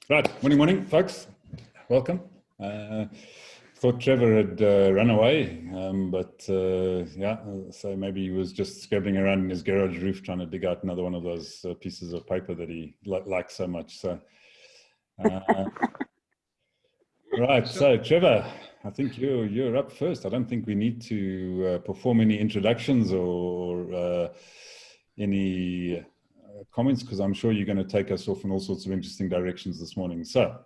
Right, morning, folks. Welcome. Thought Trevor had run away, yeah, so maybe he was just scrabbling around in his garage roof trying to dig out another one of those pieces of paper that he likes so much. So, right. So Trevor, I think you're up first. I don't think we need to perform any introductions or any comments, because I'm sure you're going to take us off in all sorts of interesting directions this morning. So,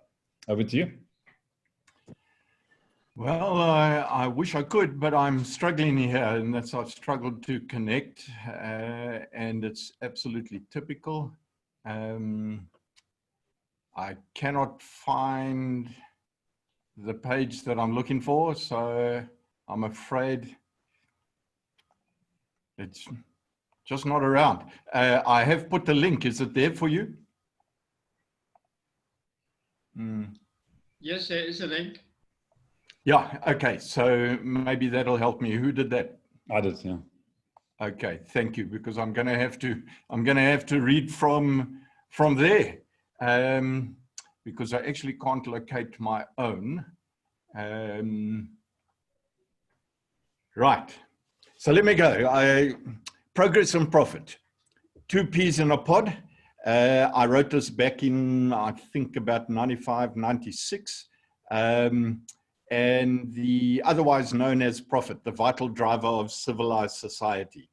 over to you. Well, I wish I could, but I'm struggling here, and that's I've struggled to connect, and it's absolutely typical. I cannot find the page that I'm looking for, so I'm afraid it's just not around. I have put the link. Is it there for you? Yes, there is a link. Yeah, okay, so maybe that'll help me. Who did that? I did, yeah. Okay, thank you, because I'm going to have to read from there, because I actually can't locate my own. Right, so let me go. Progress and profit, 2 peas in a pod. I wrote this back in, I think, about 95, 96. And the otherwise known as profit, the vital driver of civilized society.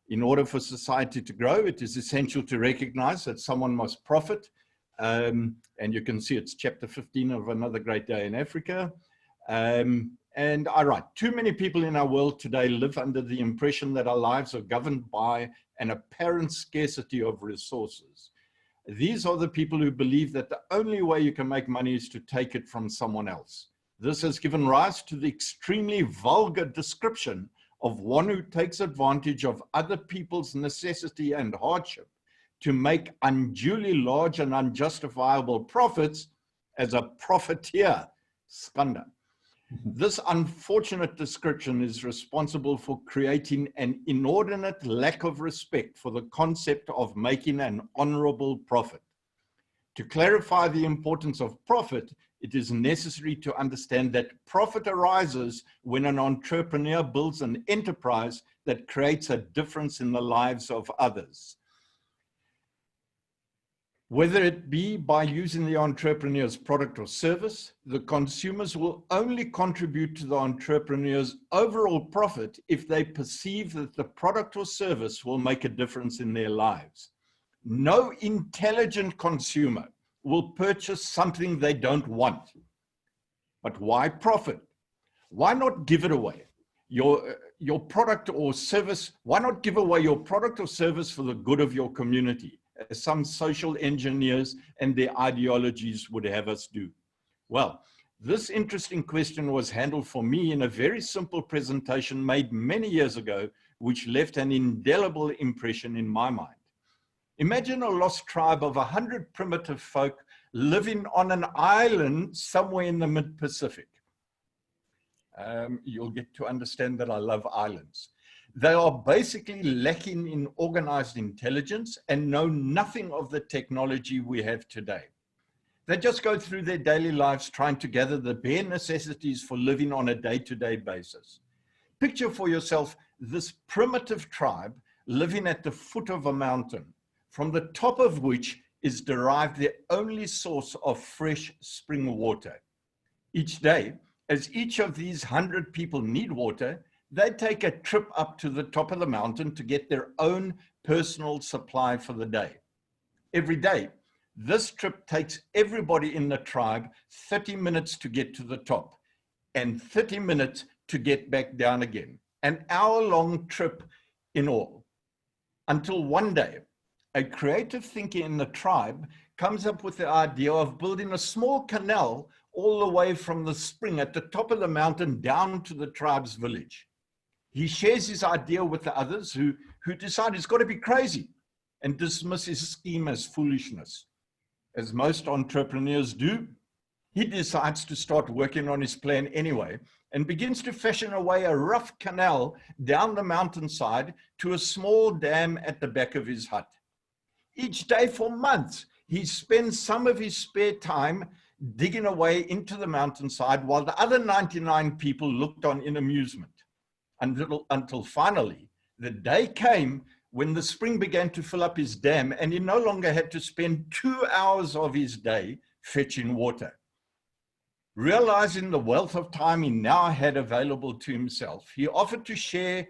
In order for society to grow, it is essential to recognize that someone must profit. And you can see it's chapter 15 of Another Great Day in Africa. And I write, too many people in our world today live under the impression that our lives are governed by an apparent scarcity of resources. These are the people who believe that the only way you can make money is to take it from someone else. This has given rise to the extremely vulgar description of one who takes advantage of other people's necessity and hardship to make unduly large and unjustifiable profits as a profiteer. Skanda. This unfortunate description is responsible for creating an inordinate lack of respect for the concept of making an honorable profit. To clarify the importance of profit, it is necessary to understand that profit arises when an entrepreneur builds an enterprise that creates a difference in the lives of others. Whether it be by using the entrepreneur's product or service, the consumers will only contribute to the entrepreneur's overall profit if they perceive that the product or service will make a difference in their lives. No intelligent consumer will purchase something they don't want. But why profit? Why not give it away? Your product or service, why not give away your product or service for the good of your community, as some social engineers and their ideologies would have us do? Well, this interesting question was handled for me in a very simple presentation made many years ago, which left an indelible impression in my mind. Imagine a lost tribe of 100 primitive folk living on an island somewhere in the mid-Pacific. You'll get to understand that I love islands. They are basically lacking in organized intelligence and know nothing of the technology we have today. They just go through their daily lives trying to gather the bare necessities for living on a day-to-day basis. Picture for yourself this primitive tribe living at the foot of a mountain, from the top of which is derived the only source of fresh spring water. Each day, as each of these 100 people need water, they take a trip up to the top of the mountain to get their own personal supply for the day. Every day, this trip takes everybody in the tribe 30 minutes to get to the top and 30 minutes to get back down again. An hour-long trip in all, until one day, a creative thinker in the tribe comes up with the idea of building a small canal all the way from the spring at the top of the mountain down to the tribe's village. He shares his idea with the others who decide it's got to be crazy and dismiss his scheme as foolishness. As most entrepreneurs do, he decides to start working on his plan anyway and begins to fashion away a rough canal down the mountainside to a small dam at the back of his hut. Each day for months, he spends some of his spare time digging away into the mountainside while the other 99 people looked on in amusement until finally the day came when the spring began to fill up his dam and he no longer had to spend 2 hours of his day fetching water. Realizing the wealth of time he now had available to himself, he offered to share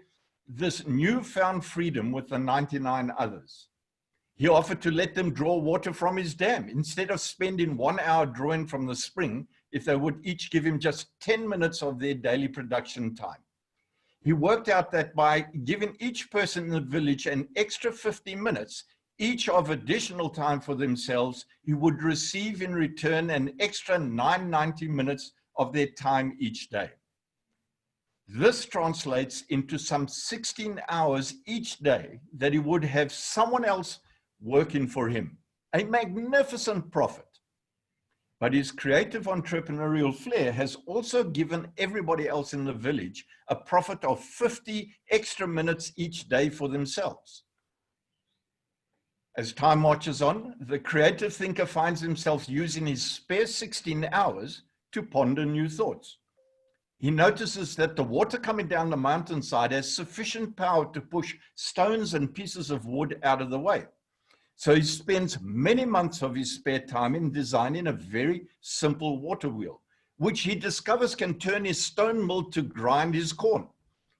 this newfound freedom with the 99 others. He offered to let them draw water from his dam instead of spending 1 hour drawing from the spring, if they would each give him just 10 minutes of their daily production time. He worked out that by giving each person in the village an extra 50 minutes, each of additional time for themselves, he would receive in return an extra 990 minutes of their time each day. This translates into some 16 hours each day that he would have someone else working for him. A magnificent profit. But his creative entrepreneurial flair has also given everybody else in the village a profit of 50 extra minutes each day for themselves. As time marches on, the creative thinker finds himself using his spare 16 hours to ponder new thoughts. He notices that the water coming down the mountainside has sufficient power to push stones and pieces of wood out of the way. So he spends many months of his spare time in designing a very simple water wheel, which he discovers can turn his stone mill to grind his corn.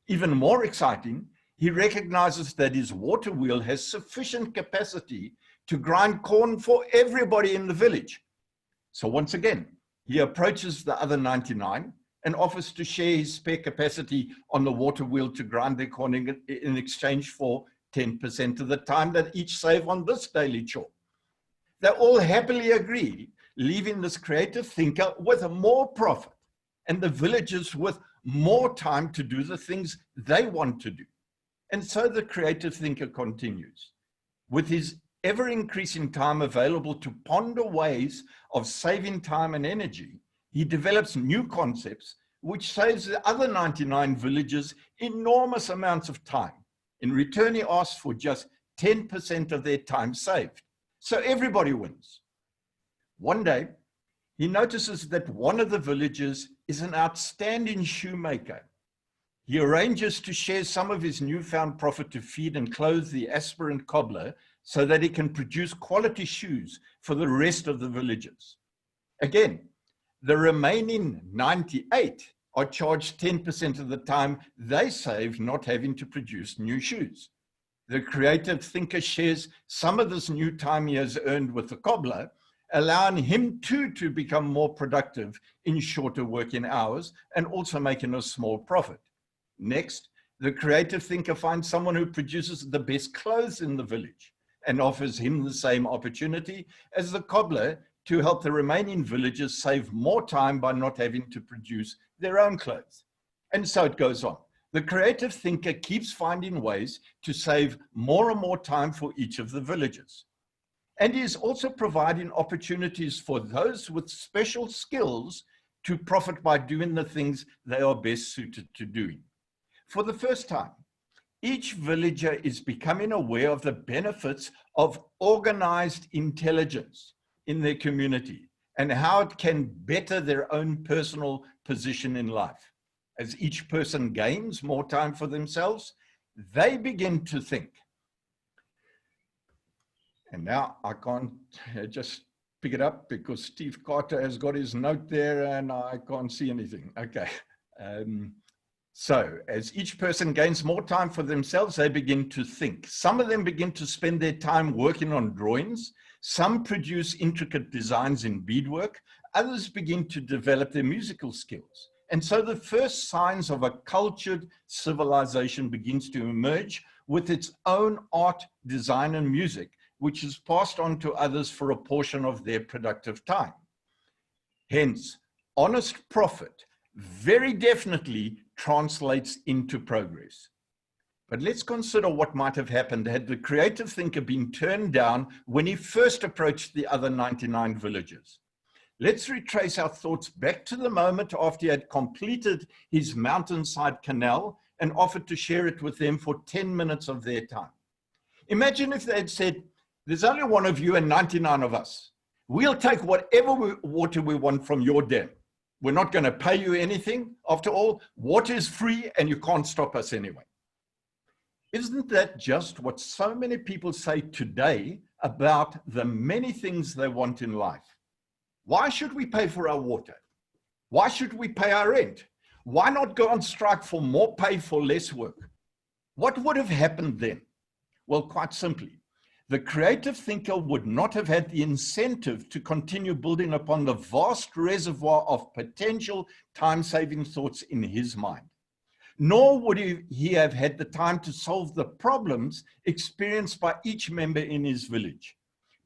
Even more exciting, he recognizes that his water wheel has sufficient capacity to grind corn for everybody in the village. So once again, he approaches the other 99 and offers to share his spare capacity on the water wheel to grind their corn in exchange for 10% of the time that each save on this daily chore. They all happily agree, leaving this creative thinker with more profit and the villagers with more time to do the things they want to do. And so the creative thinker continues. With his ever-increasing time available to ponder ways of saving time and energy, he develops new concepts which saves the other 99 villagers enormous amounts of time. In return, he asks for just 10% of their time saved. So everybody wins. One day, he notices that one of the villagers is an outstanding shoemaker. He arranges to share some of his newfound profit to feed and clothe the aspirant cobbler so that he can produce quality shoes for the rest of the villagers. Again, the remaining 98 are charged 10% of the time they save not having to produce new shoes. The creative thinker shares some of this new time he has earned with the cobbler, allowing him too to become more productive in shorter working hours and also making a small profit. Next, the creative thinker finds someone who produces the best clothes in the village and offers him the same opportunity as the cobbler to help the remaining villagers save more time by not having to produce their own clothes. And so it goes on. The creative thinker keeps finding ways to save more and more time for each of the villagers. And he is also providing opportunities for those with special skills to profit by doing the things they are best suited to doing. For the first time, each villager is becoming aware of the benefits of organized intelligence in their community and how it can better their own personal position in life. As each person gains more time for themselves, they begin to think. And now I can't just pick it up because Steve Carter has got his note there and I can't see anything. Okay. So as each person gains more time for themselves, they begin to think. Some of them begin to spend their time working on drawings. Some produce intricate designs in beadwork. Others begin to develop their musical skills. And so the first signs of a cultured civilization begins to emerge with its own art, design, and music, which is passed on to others for a portion of their productive time. Hence, honest profit very definitely translates into progress. But let's consider what might have happened had the creative thinker been turned down when he first approached the other 99 villagers. Let's retrace our thoughts back to the moment after he had completed his mountainside canal and offered to share it with them for 10 minutes of their time. Imagine if they had said, There's only one of you and 99 of us. We'll take whatever water we want from your dam. We're not going to pay you anything. After all, water is free and you can't stop us anyway. Isn't that just what so many people say today about the many things they want in life? Why should we pay for our water? Why should we pay our rent? Why not go on strike for more pay for less work? What would have happened then? Well, quite simply, the creative thinker would not have had the incentive to continue building upon the vast reservoir of potential time-saving thoughts in his mind. Nor would he have had the time to solve the problems experienced by each member in his village,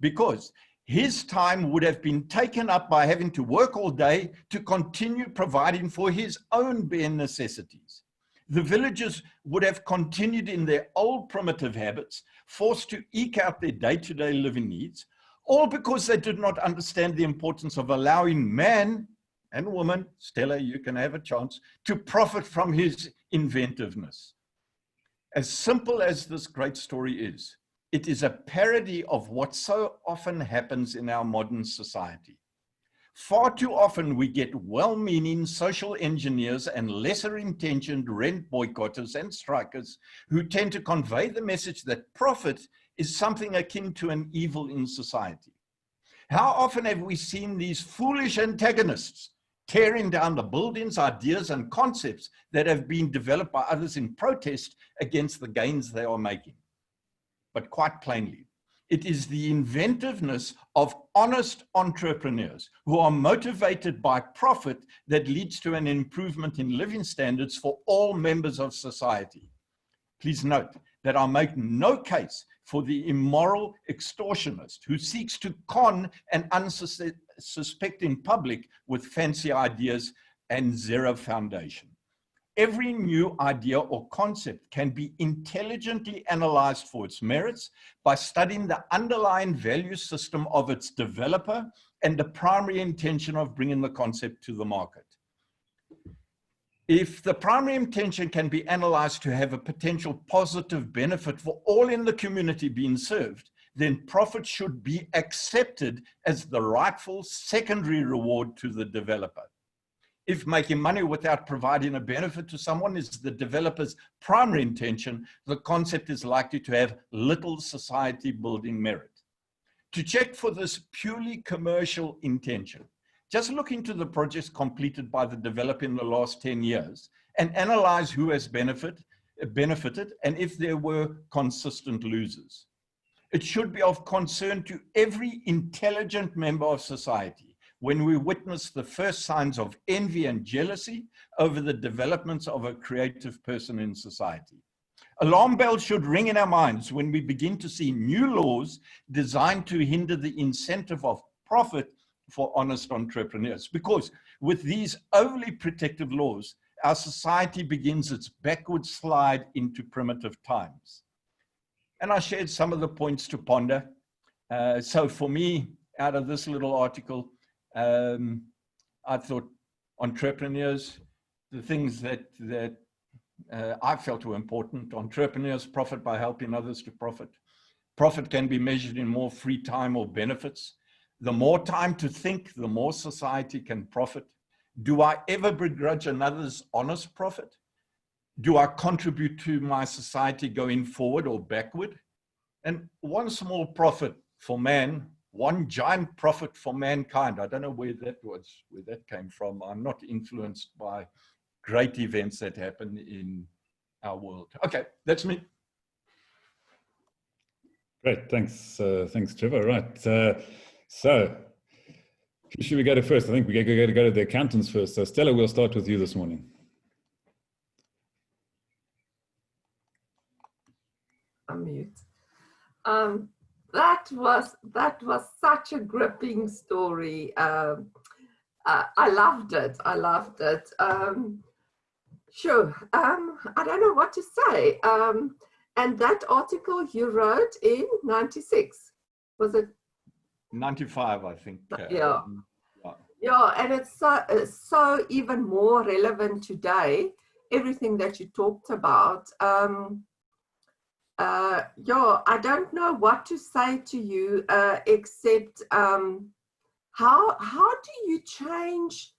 because his time would have been taken up by having to work all day to continue providing for his own bare necessities. The villagers would have continued in their old primitive habits, forced to eke out their day-to-day living needs, all because they did not understand the importance of allowing man and woman, Stella, you can have a chance, to profit from his inventiveness. As simple as this great story is, it is a parody of what so often happens in our modern society. Far too often we get well-meaning social engineers and lesser-intentioned rent boycotters and strikers who tend to convey the message that profit is something akin to an evil in society. How often have we seen these foolish antagonists tearing down the buildings, ideas, and concepts that have been developed by others in protest against the gains they are making? But quite plainly, it is the inventiveness of honest entrepreneurs who are motivated by profit that leads to an improvement in living standards for all members of society. Please note that I make no case for the immoral extortionist who seeks to con an unsuspecting public with fancy ideas and zero foundation. Every new idea or concept can be intelligently analyzed for its merits by studying the underlying value system of its developer and the primary intention of bringing the concept to the market. If the primary intention can be analyzed to have a potential positive benefit for all in the community being served, then profit should be accepted as the rightful secondary reward to the developer. If making money without providing a benefit to someone is the developer's primary intention, the concept is likely to have little society building merit. To check for this purely commercial intention, just look into the projects completed by the developer in the last 10 years and analyze who has benefited and if there were consistent losers. It should be of concern to every intelligent member of society when we witness the first signs of envy and jealousy over the developments of a creative person in society. Alarm bells should ring in our minds when we begin to see new laws designed to hinder the incentive of profit for honest entrepreneurs, because with these overly protective laws, our society begins its backward slide into primitive times. And I shared some of the points to ponder. So for me, out of this little article, I thought entrepreneurs, the things that I felt were important. Entrepreneurs profit by helping others to profit. Profit can be measured in more free time or benefits. The more time to think, the more society can profit. Do I ever begrudge another's honest profit? Do I contribute to my society going forward or backward? And one small profit for man, one giant profit for mankind. I don't know where that came from. I'm not influenced by great events that happen in our world. Okay, that's me. Great, thanks, thanks, Trevor. Right, so who should we go to first? I think we're going to go to the accountants first. So Stella, we'll start with you this morning. Unmute. That was such a gripping story. I loved it. I loved it. Sure. I don't know what to say. And that article you wrote in 96, was it? 95, I think. Yeah. Yeah, and it's so even more relevant today. Everything that you talked about. Yeah, I don't know what to say to you except how do you change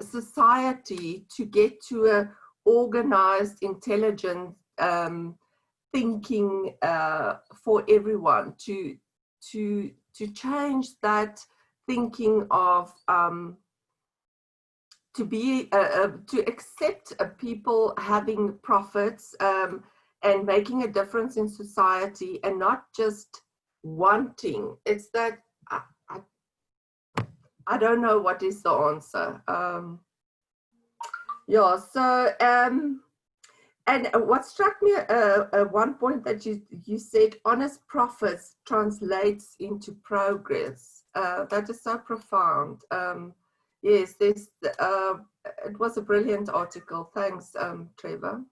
society to get to a organized, intelligent thinking for everyone, to change that thinking of to accept people having profits and making a difference in society, and not just wanting. It's that I don't know what is the answer. Yeah, so and what struck me one point that you said, honest profits translates into progress. That is so profound. Yes, it was a brilliant article. Thanks, Trevor.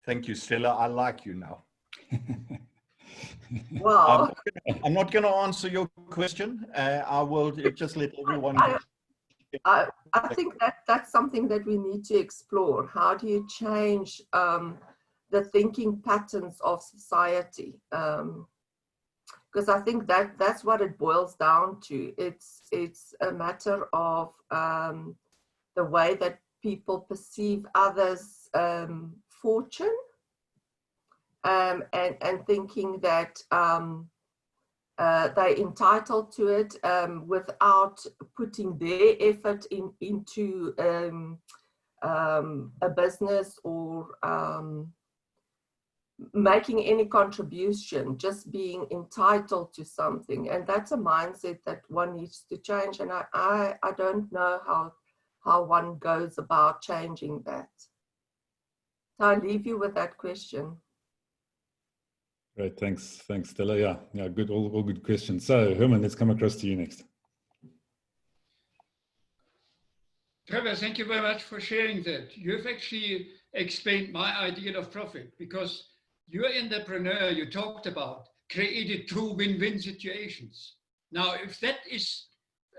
Thank you, Stella. I like you now. Wow. I'm not going to answer your question. I will just let everyone. I think that's something that we need to explore. How do you change the thinking patterns of society? Because I think that's what it boils down to. It's a matter of the way that people perceive others' fortune, and thinking that they're entitled to it without putting their effort into a business or making any contribution, just being entitled to something. And that's a mindset that one needs to change. And I don't know how one goes about changing that. So I leave you with that question. Great, thanks, Stella. Yeah, good, all good questions. So Herman, let's come across to you next. Trevor, thank you very much for sharing that. You've actually explained my idea of profit, because your entrepreneur you talked about created true win-win situations. Now, if that is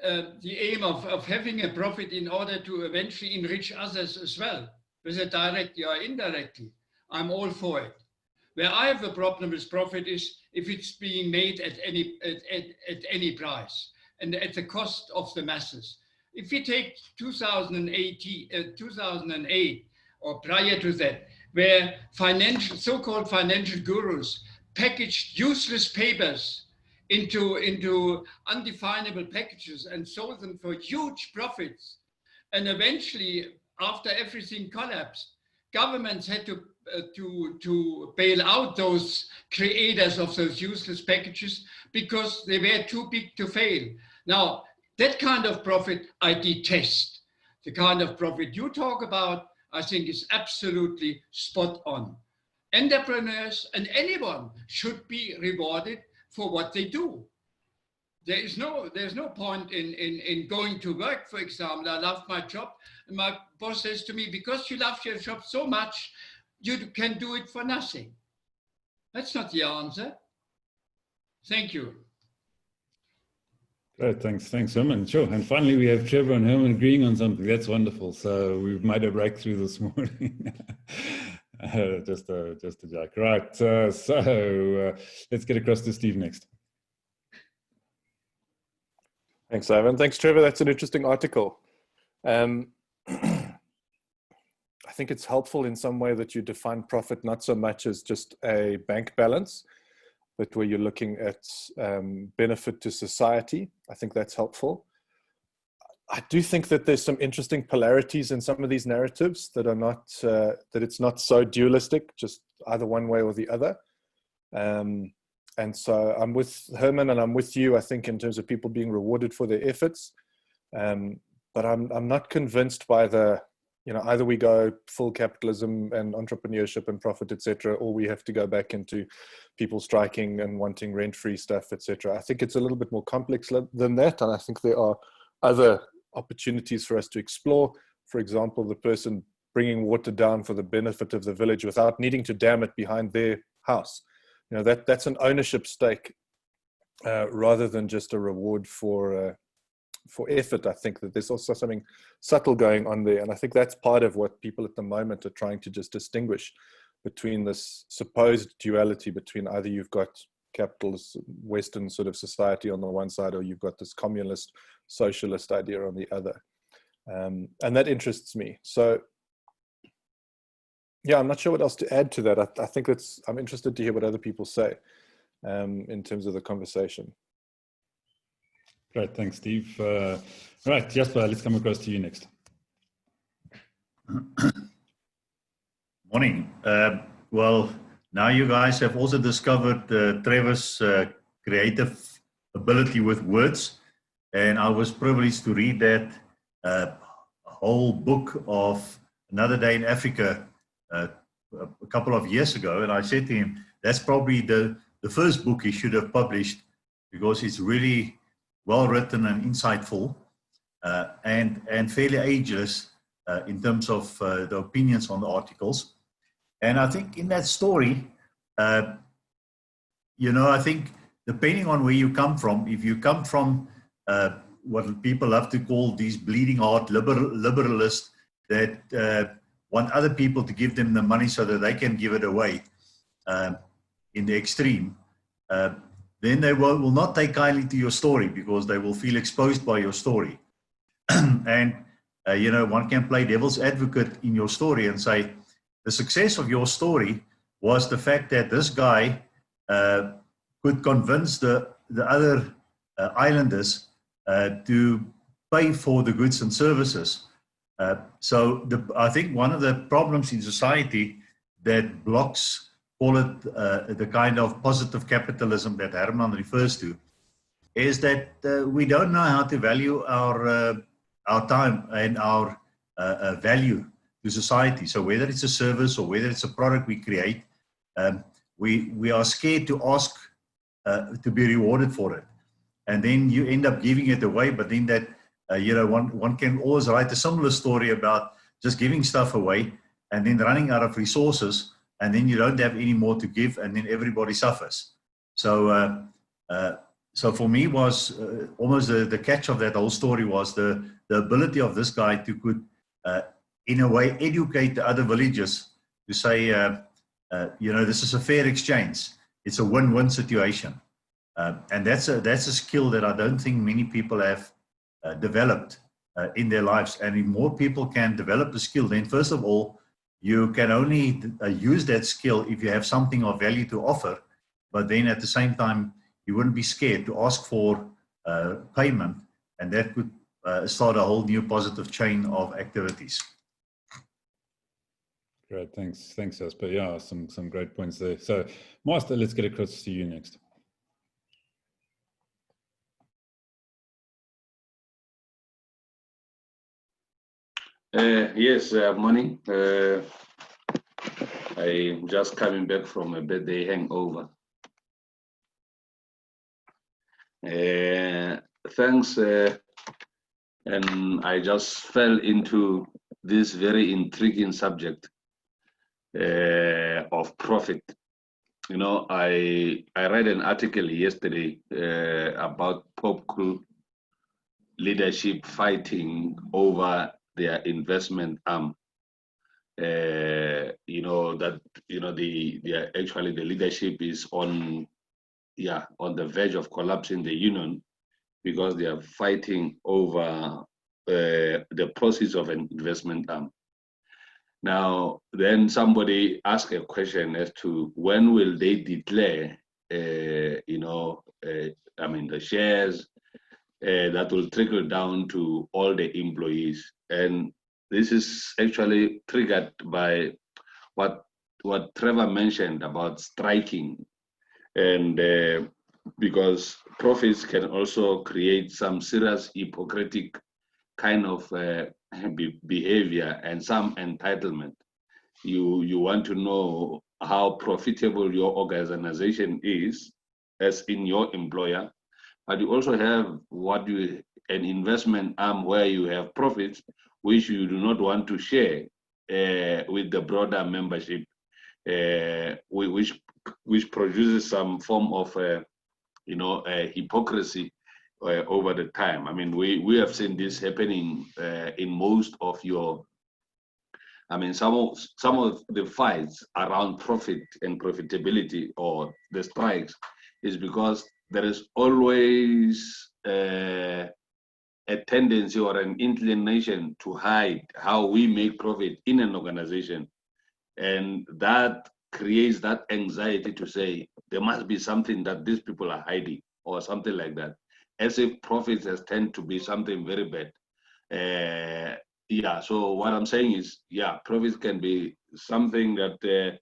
the aim of having a profit in order to eventually enrich others as well, whether directly or indirectly, I'm all for it. Where I have a problem with profit is if it's being made at any price and at the cost of the masses. If we take 2008 or prior to that, where so-called financial gurus packaged useless papers into undefinable packages and sold them for huge profits, and eventually, after everything collapsed, governments had to bail out those creators of those useless packages because they were too big to fail. Now, that kind of profit I detest. The kind of profit you talk about, I think, is absolutely spot on. Entrepreneurs and anyone should be rewarded for what they do. There's no point in going to work, for example. I love my job, and my boss says to me, because you love your job so much, you can do it for nothing. That's not the answer. Thank you. Great, thanks, Herman. Sure. And finally, we have Trevor and Herman agreeing on something. That's wonderful. So we've made a breakthrough this morning. Just a joke. Right. So let's get across to Steve next. Thanks, Ivan. Thanks, Trevor. That's an interesting article. I think it's helpful in some way that you define profit not so much as just a bank balance, but where you're looking at benefit to society. I think that's helpful. I do think that there's some interesting polarities in some of these narratives that are not, that it's not so dualistic, just either one way or the other. And so I'm with Herman and I'm with you, I think, in terms of people being rewarded for their efforts. But I'm not convinced by the, either we go full capitalism and entrepreneurship and profit, etc., or we have to go back into people striking and wanting rent-free stuff, etc. I think it's a little bit more complex than that. And I think there are other opportunities for us to explore. For example, the person bringing water down for the benefit of the village without needing to dam it behind their house. That's an ownership stake rather than just a reward for effort. I think that there's also something subtle going on there. And I think that's part of what people at the moment are trying to just distinguish between this supposed duality between either you've got capitalist Western sort of society on the one side, or you've got this communist socialist idea on the other. And that interests me. So yeah, I'm not sure what else to add to that. I think I'm interested to hear what other people say in terms of the conversation. Great, thanks, Steve. Right, Jasper, let's come across to you next. Morning. Well, now you guys have also discovered Trevor's creative ability with words, and I was privileged to read that whole book of Another Day in Africa a couple of years ago, and I said to him, that's probably the first book he should have published, because it's really well written and insightful and fairly ageless in terms of the opinions on the articles. And I think in that story, you know, I think depending on where you come from, if you come from what people love to call these bleeding heart liberalists that want other people to give them the money so that they can give it away in the extreme, then they will not take kindly to your story, because they will feel exposed by your story. And, you know, one can play devil's advocate in your story and say, the success of your story was the fact that this guy could convince the other islanders to pay for the goods and services. So I think one of the problems in society that blocks, call it the kind of positive capitalism that Herman refers to, is that we don't know how to value our time and our value to society. So whether it's a service or whether it's a product we create, we are scared to ask to be rewarded for it. And then you end up giving it away, but then that, you know, one can always write a similar story about just giving stuff away and then running out of resources, and then you don't have any more to give, and then everybody suffers. So so for me was almost the catch of that whole story was the ability of this guy to could, in a way, educate the other villages to say, you know, this is a fair exchange. It's a win-win situation. And that's a skill that I don't think many people have developed in their lives. And if more people can develop the skill, then first of all, you can only use that skill if you have something of value to offer. But then at the same time, you wouldn't be scared to ask for payment, and that could start a whole new positive chain of activities. Great, thanks, Jasper. Yeah, some great points there. So, Master, let's get across to you next. Yes, morning. I'm just coming back from a birthday hangover. Thanks, and I just fell into this very intriguing subject of profit. You know, I read an article yesterday about Popcool leadership fighting over their investment arm. You know that actually the leadership is on the verge of collapsing the union because they are fighting over the process of an investment arm. Now, then somebody asked a question as to when will they declare, the shares that will trickle down to all the employees. And this is actually triggered by what Trevor mentioned about striking, and because profits can also create some serious hypocritic kind of behavior and some entitlement. You want to know how profitable your organization is as in your employer, but you also have an investment arm where you have profits which you do not want to share with the broader membership, which produces some form of hypocrisy over the time. I mean, we have seen this happening in most of your I mean, some of the fights around profit and profitability or the strikes is because there is always a tendency or an inclination to hide how we make profit in an organization. And that creates that anxiety to say, there must be something that these people are hiding or something like that. As if profits has tend to be something very bad. Yeah, so what I'm saying is, yeah, profits can be something that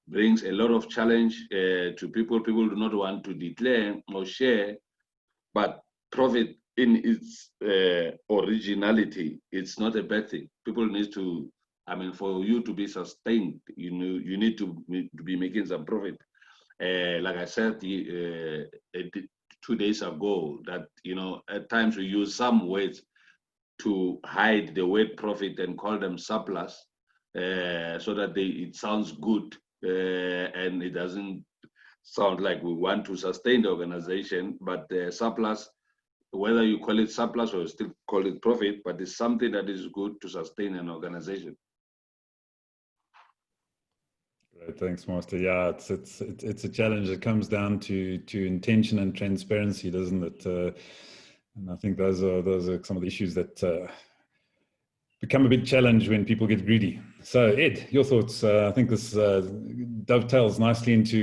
brings a lot of challenge to people. People do not want to declare or share, but profit in its originality, it's not a bad thing. People need to, I mean, for you to be sustained, you need to be making some profit. Like I said 2 days ago, that, at times we use some words to hide the word profit and call them surplus, so that it sounds good, and it doesn't sound like we want to sustain the organization. But the surplus, whether you call it surplus or still call it profit, but it's something that is good to sustain an organization. Great, thanks, Master. Yeah, it's a challenge. It comes down to intention and transparency, doesn't it? And I think those are some of the issues that become a big challenge when people get greedy. So, Ed, your thoughts? I think this dovetails nicely into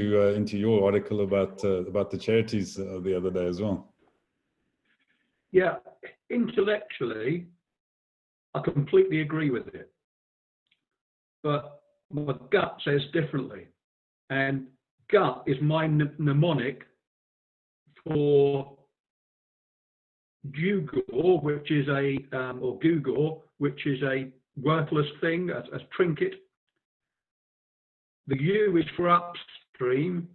your article about the charities the other day as well. Yeah, intellectually, I completely agree with it, but my gut says differently, and gut is my mnemonic for Google, which is a worthless thing, a trinket. The U is for upstream,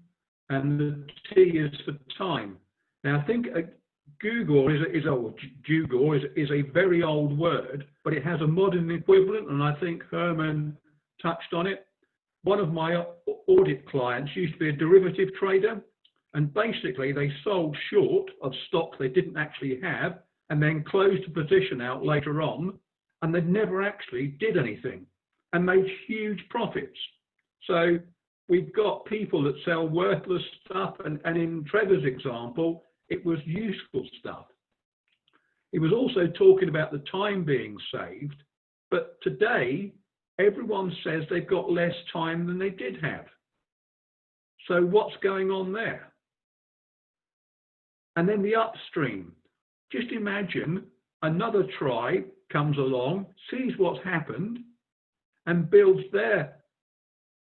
and the T is for time. Now, I think Google is a very old word, but it has a modern equivalent, and I think Herman touched on it. One of my audit clients used to be a derivative trader, and basically they sold short of stock they didn't actually have and then closed the position out later on, and they never actually did anything and made huge profits. So we've got people that sell worthless stuff, and in Trevor's example, it was useful stuff. He was also talking about the time being saved, but today everyone says they've got less time than they did have. So what's going on there? And then the upstream. Just imagine another tribe comes along, sees what's happened, and builds their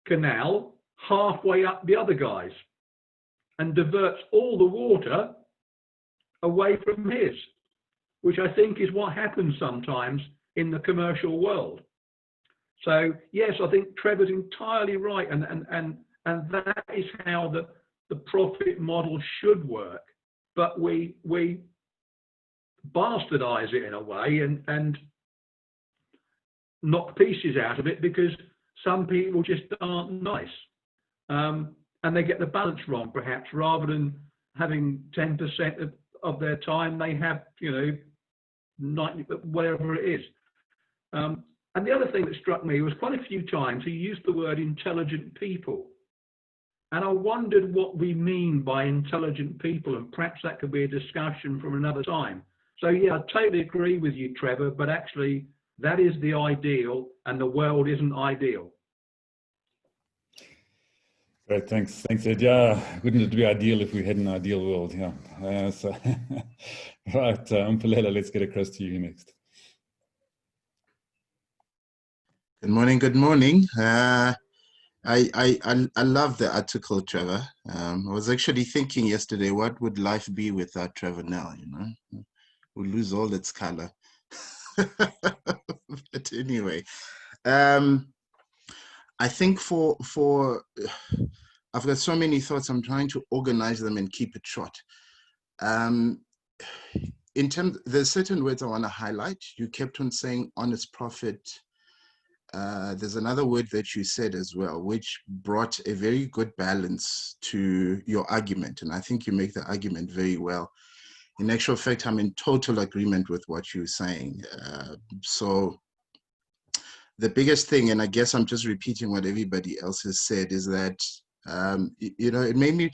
canal halfway up the other guys and diverts all the water away from his, which I think is what happens sometimes in the commercial world. So yes, I think Trevor's entirely right, and that is how the profit model should work. But we bastardize it in a way and knock pieces out of it because some people just aren't nice, and they get the balance wrong, perhaps. Rather than having 10% of their time, they have 90, whatever it is. And the other thing that struck me was quite a few times he used the word intelligent people. And I wondered what we mean by intelligent people, and perhaps that could be a discussion from another time. So yeah, I totally agree with you, Trevor, but actually that is the ideal, and the world isn't ideal. Great, thanks, Ed. Yeah, wouldn't it be ideal if we had an ideal world? Yeah. Right, Mpulela, let's get across to you next. Good morning. Good morning. I love the article, Trevor. I was actually thinking yesterday, what would life be without Trevor now? We'll lose all its color. But anyway, I think I've got so many thoughts. I'm trying to organize them and keep it short. There's certain words I want to highlight. You kept on saying honest profit. There's another word that you said as well, which brought a very good balance to your argument. And I think you make the argument very well. In actual fact, I'm in total agreement with what you're saying. So the biggest thing, and I guess I'm just repeating what everybody else has said, is that you know, it made me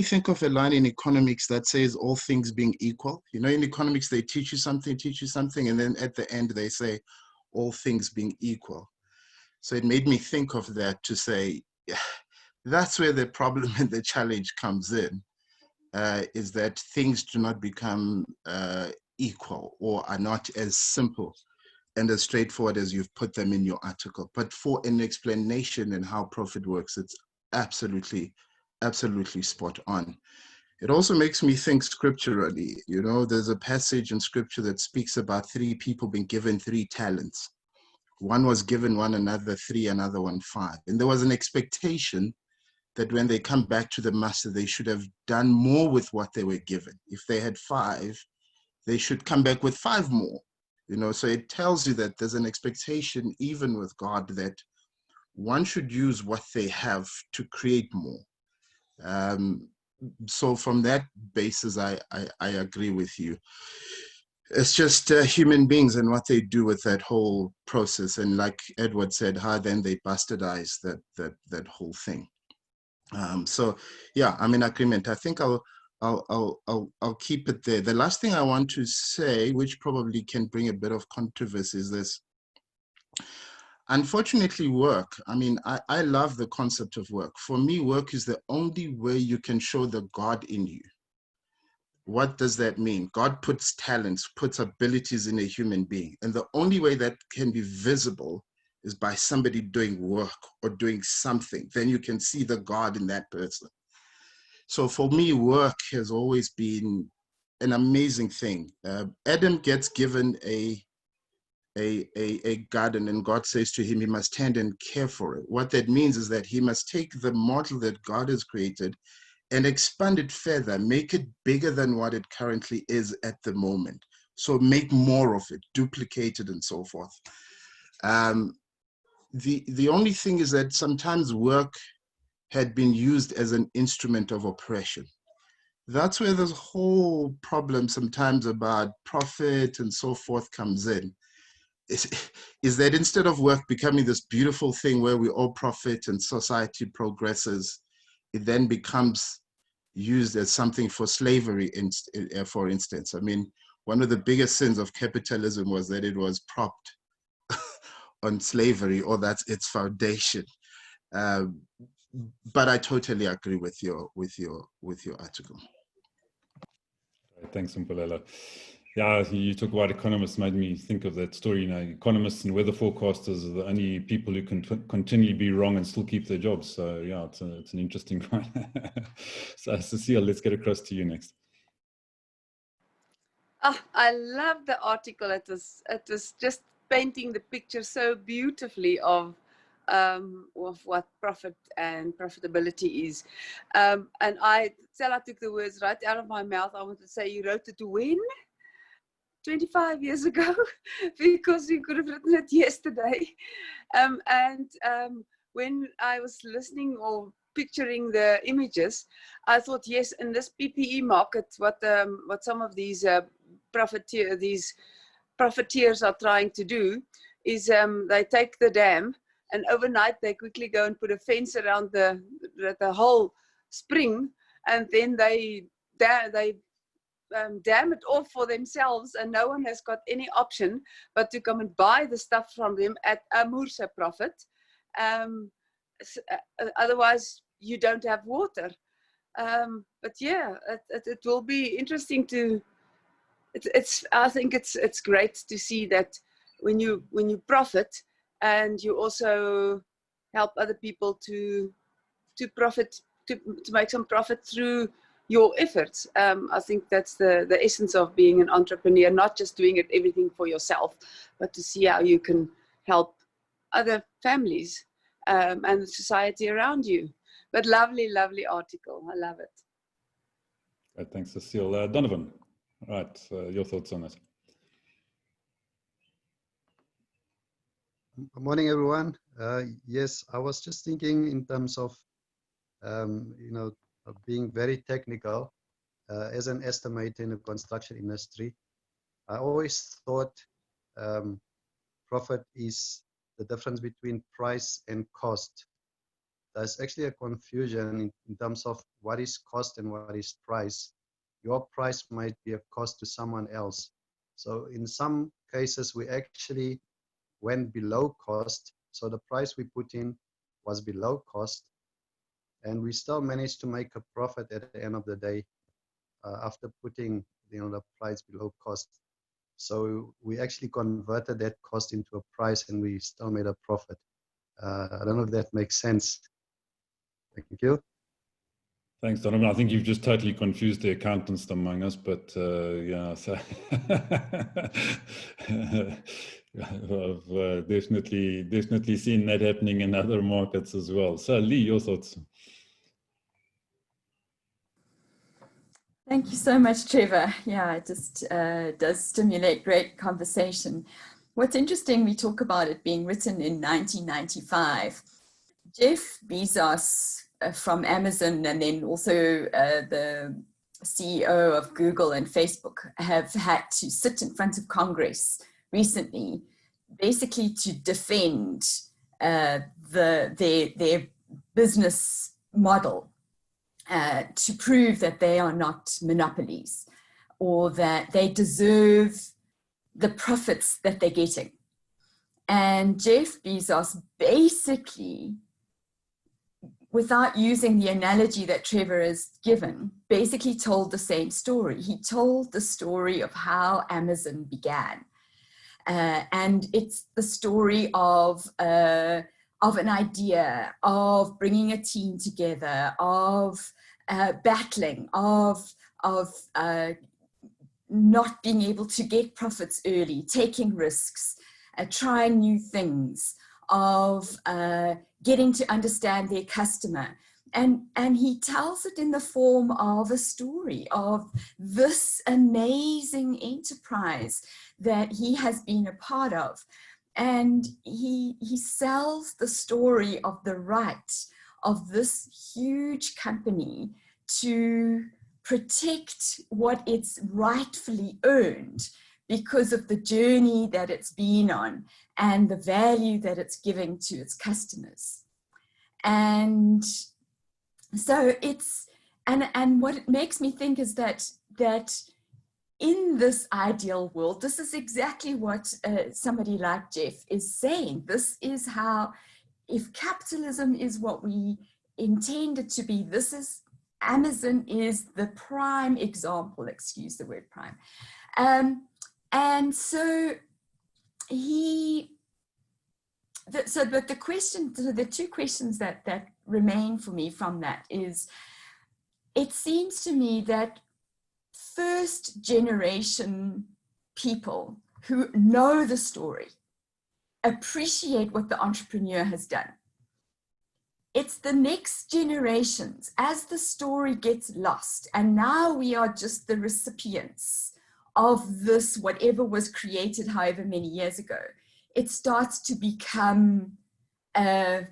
think of a line in economics that says all things being equal. You know, in economics they teach you something, and then at the end they say all things being equal. So it made me think of that to say, yeah, that's where the problem and the challenge comes in, is that things do not become equal, or are not as simple and as straightforward as you've put them in your article. But for an explanation and how profit works, it's absolutely spot on. It also makes me think scripturally. You know, there's a passage in scripture that speaks about 3 people being given 3 talents. One was given one, another 3, another one 5. And there was an expectation that when they come back to the master, they should have done more with what they were given. If they had 5, they should come back with 5 more. You know, so it tells you that there's an expectation, even with God, that one should use what they have to create more. So from that basis, I agree with you. It's just human beings and what they do with that whole process. And like Edward said, how then they bastardize that whole thing. So yeah, I'm in agreement. I think I'll keep it there. The last thing I want to say, which probably can bring a bit of controversy, is this. Unfortunately, work, I mean, I love the concept of work. For me, work is the only way you can show the God in you. What does that mean? God puts talents, puts abilities in a human being. And the only way that can be visible is by somebody doing work or doing something. Then you can see the God in that person. So for me, work has always been an amazing thing. Adam gets given a garden, and God says to him, he must tend and care for it. What that means is that he must take the model that God has created and expand it further, make it bigger than what it currently is at the moment. So make more of it, duplicate it, and so forth. The only thing is that sometimes work had been used as an instrument of oppression. That's where this whole problem sometimes about profit and so forth comes in. Is that instead of work becoming this beautiful thing where we all profit and society progresses, it then becomes used as something for slavery, for instance. I mean, one of the biggest sins of capitalism was that it was propped on slavery, or that's its foundation. But I totally agree with your article. Thanks, Mpulela. Yeah, you talk about economists, made me think of that story. You know, economists and weather forecasters are the only people who can continually be wrong and still keep their jobs. So yeah, it's an interesting one. So Cecile, let's get across to you next. Oh, I love the article. It was just painting the picture so beautifully of what profit and profitability is. And Stella took the words right out of my mouth. I want to say, you wrote it when? 25 years ago, because you could have written it yesterday. When I was listening or picturing the images, I thought, yes, in this PPE market, what some of these profiteers are trying to do is they take the dam, and overnight they quickly go and put a fence around the whole spring, and then they dam it off for themselves, and no one has got any option but to come and buy the stuff from them at a moorse profit. Otherwise, you don't have water. But yeah, it will be interesting to. I think it's great to see that when you profit and you also help other people to profit, to make some profit through your efforts. I think that's the essence of being an entrepreneur, not just doing everything for yourself, but to see how you can help other families and the society around you. But lovely, lovely article. I love it. Great, thanks, Cecile. Donovan, right, your thoughts on it? Good morning, everyone. Yes, I was just thinking in terms of, being very technical as an estimator in the construction industry. I always thought profit is the difference between price and cost. There's actually a confusion in terms of what is cost and what is price. Your price might be a cost to someone else. So in some cases, we actually went below cost. So the price we put in was below cost, and we still managed to make a profit at the end of the day after putting the price below cost. So we actually converted that cost into a price, and we still made a profit. I don't know if that makes sense. Thank you. Thanks, Donovan. I think you've just totally confused the accountants among us, but yeah, so I've definitely seen that happening in other markets as well. So Lee, your thoughts? Thank you so much, Trevor. Yeah, it just does stimulate great conversation. What's interesting, we talk about it being written in 1995. Jeff Bezos from Amazon, and then also the CEO of Google and Facebook, have had to sit in front of Congress recently, basically to defend their business model. To prove that they are not monopolies, or that they deserve the profits that they're getting. And Jeff Bezos basically, without using the analogy that Trevor has given, basically told the same story. He told the story of how Amazon began. And it's the story of an idea, of bringing a team together, of battling, of not being able to get profits early, taking risks, trying new things, of getting to understand their customer. And he tells it in the form of a story of this amazing enterprise that he has been a part of. And he sells the story of the right of this huge company to protect what it's rightfully earned because of the journey that it's been on and the value that it's giving to its customers. And so it's, and what it makes me think is that in this ideal world, this is exactly what somebody like Jeff is saying. This is how, if capitalism is what we intend it to be, this is, Amazon is the prime example, excuse the word prime. And so but the question, so the two questions that remain for me from that is, it seems to me that first generation people who know the story appreciate what the entrepreneur has done. It's the next generations, as the story gets lost, and now we are just the recipients of this, whatever was created however many years ago, it starts to become an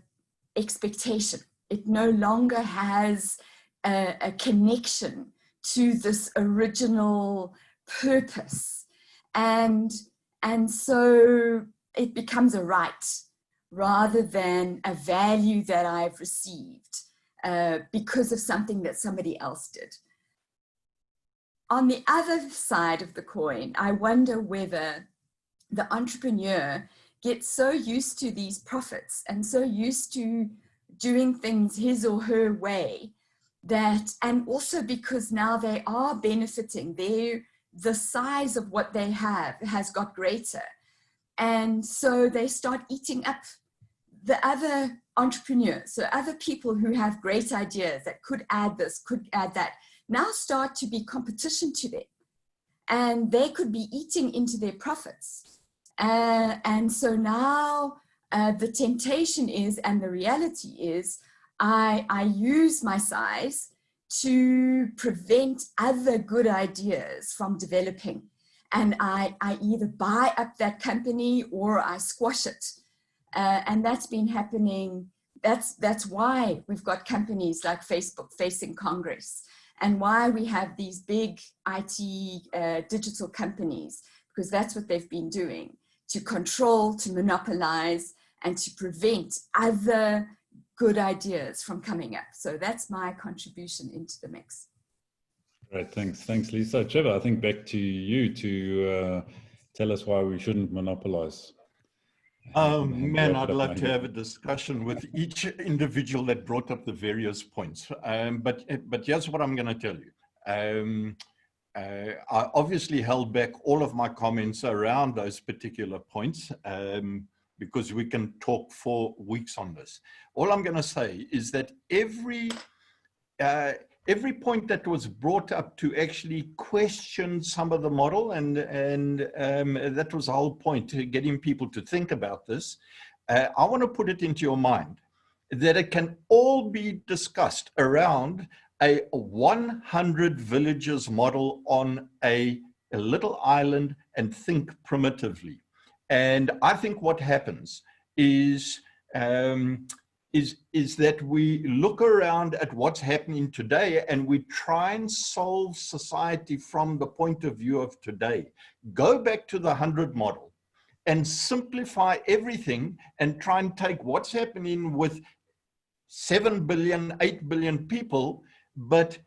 expectation. It no longer has a connection to this original purpose. And so it becomes a right rather than a value that I've received because of something that somebody else did. On the other side of the coin, I wonder whether the entrepreneur gets so used to these profits and so used to doing things his or her way that, and also because now they are benefiting, the size of what they have has got greater. And so they start eating up the other entrepreneurs, so other people who have great ideas that could add this, could add that, now start to be competition to them. And they could be eating into their profits. And so now the temptation is, and the reality is, I use my size to prevent other good ideas from developing. And I either buy up that company or I squash it. And that's been happening. That's why we've got companies like Facebook facing Congress, and why we have these big IT digital companies, because that's what they've been doing, to control, to monopolize, and to prevent other good ideas from coming up. So that's my contribution into the mix. Great, thanks Lisa. Trevor, I think back to you to tell us why we shouldn't monopolize. Man, I'd love to have a discussion with each individual that brought up the various points. But here's what I'm going to tell you. I obviously held back all of my comments around those particular points because we can talk for weeks on this. All I'm going to say is that every point that was brought up to actually question some of the model, and that was the whole point, to getting people to think about this. I want to put it into your mind that it can all be discussed around a 100 villages model on a little island and think primitively. And I think what happens is that we look around at what's happening today and we try and solve society from the point of view of today. Go back to the 100 model and simplify everything and try and take what's happening with 7 billion, 8 billion people, but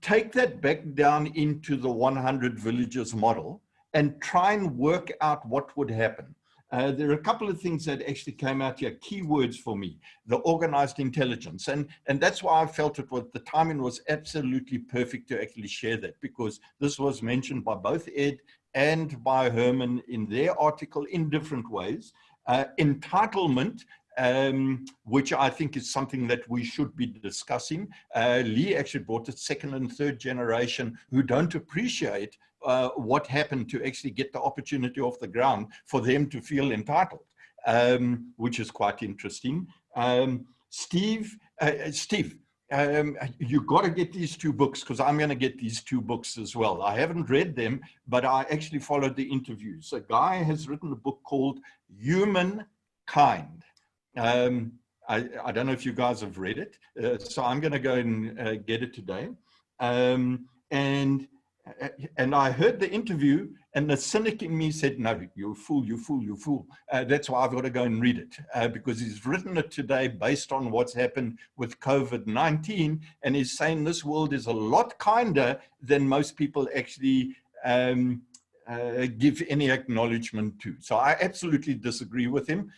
take that back down into the 100 villages model and try and work out what would happen. There are a couple of things that actually came out here, keywords for me, the organized intelligence. And that's why I felt the timing was absolutely perfect to actually share that, because this was mentioned by both Ed and by Herman in their article in different ways. Entitlement, which I think is something that we should be discussing. Lee actually brought it, second and third generation who don't appreciate what happened to actually get the opportunity off the ground for them to feel entitled, which is quite interesting. Steve, you got to get these two books, because I'm going to get these two books as well. I haven't read them, but I actually followed the interviews. A guy has written a book called Humankind. I don't know if you guys have read it, so I'm going to go and get it today. And I heard the interview, and the cynic in me said, no, you fool, you fool, you fool. That's why I've got to go and read it, because he's written it today based on what's happened with COVID-19, and he's saying this world is a lot kinder than most people actually give any acknowledgement to. So I absolutely disagree with him,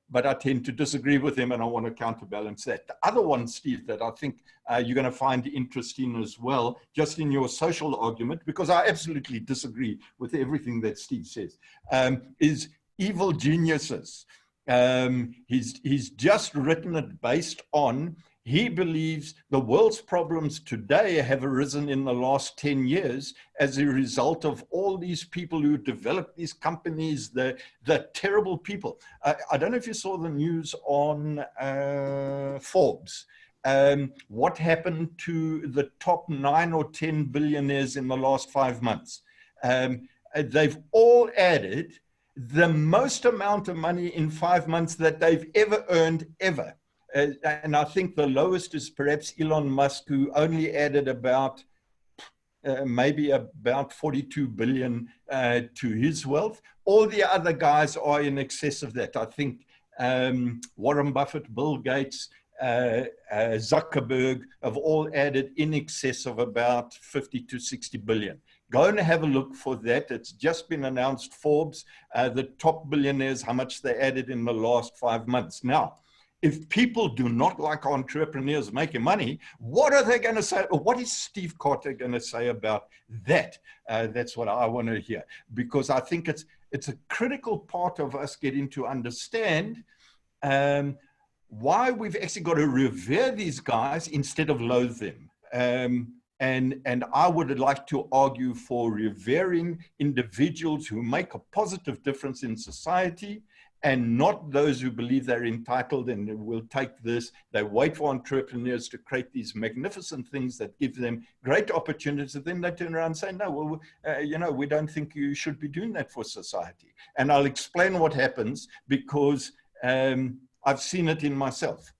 but I tend to disagree with him, and I want to counterbalance that. The other one, Steve, that I think you're going to find interesting as well, just in your social argument, because I absolutely disagree with everything that Steve says, is evil geniuses. He's just written it based on, he believes the world's problems today have arisen in the last 10 years as a result of all these people who developed these companies, the terrible people. I don't know if you saw the news on Forbes. What happened to the top 9 or 10 billionaires in the last 5 months? They've all added the most amount of money in 5 months that they've ever earned, ever. And I think the lowest is perhaps Elon Musk, who only added about maybe about 42 billion to his wealth. All the other guys are in excess of that. I think Warren Buffett, Bill Gates, Zuckerberg have all added in excess of about 50 to 60 billion. Go and have a look for that. It's just been announced, Forbes, the top billionaires, how much they added in the last 5 months. Now, if people do not like entrepreneurs making money, what are they going to say? Or what is Steve Carter going to say about that? That's what I want to hear, because I think it's a critical part of us getting to understand why we've actually got to revere these guys instead of loathe them. And I would like to argue for revering individuals who make a positive difference in society, and not those who believe they're entitled and will take this. They wait for entrepreneurs to create these magnificent things that give them great opportunities, and then they turn around and say, no, well, you know, we don't think you should be doing that for society. And I'll explain what happens, because I've seen it in myself.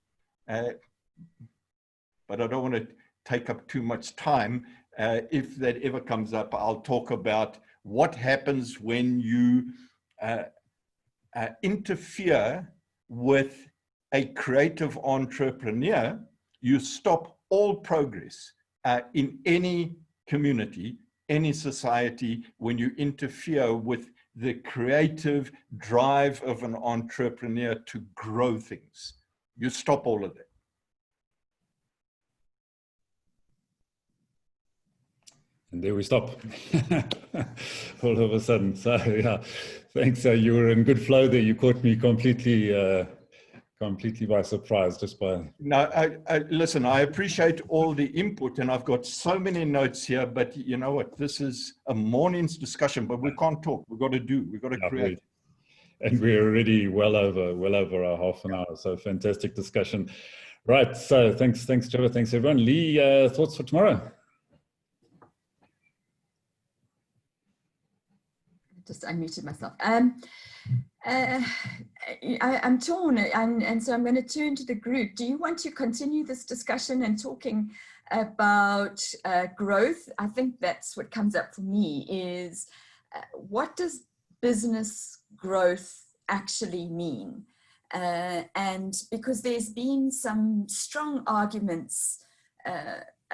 But I don't want to take up too much time. If that ever comes up, I'll talk about what happens when you interfere with a creative entrepreneur, you stop all progress in any community, any society, when you interfere with the creative drive of an entrepreneur to grow things. You stop all of that. And there we stop all of a sudden. So yeah, thanks. You were in good flow there. You caught me completely by surprise just by... No, listen, I appreciate all the input, and I've got so many notes here, but you know what? This is a morning's discussion, but we can't talk. We've got to create. And we're already well over our half an hour. So fantastic discussion. Right. So thanks, Trevor. Thanks, everyone. Lee, thoughts for tomorrow? Just unmuted myself. I'm torn, and so I'm going to turn to the group. Do you want to continue this discussion and talking about growth? I think that's what comes up for me is what does business growth actually mean? And because there's been some strong arguments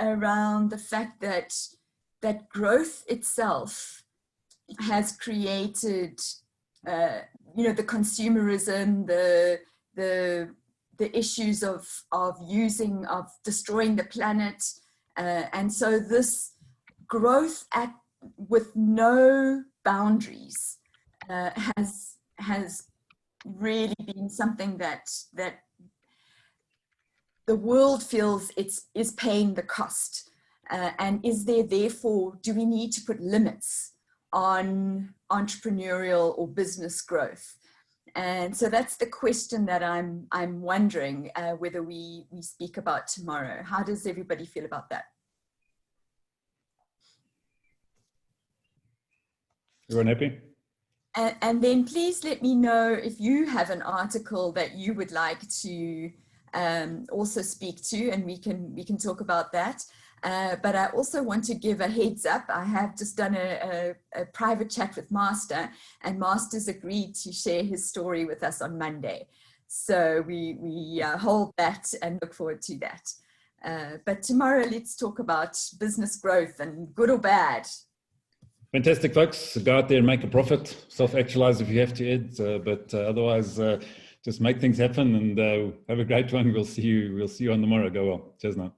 around the fact that growth itself has created, the consumerism, the issues of destroying the planet, and so this growth with no boundaries has really been something that the world feels is paying the cost, and is there therefore, do we need to put limits on entrepreneurial or business growth? And so that's the question that I'm wondering whether we speak about tomorrow. How does everybody feel about that? Everyone happy? And then please let me know if you have an article that you would like to also speak to, and we can talk about that. But I also want to give a heads up. I have just done a private chat with Master, and Master's agreed to share his story with us on Monday. So we hold that and look forward to that. But tomorrow, let's talk about business growth, and good or bad. Fantastic, folks. Go out there and make a profit. Self-actualize if you have to, Ed. But otherwise, just make things happen, and have a great one. We'll see you on tomorrow. Go well. Cheers now.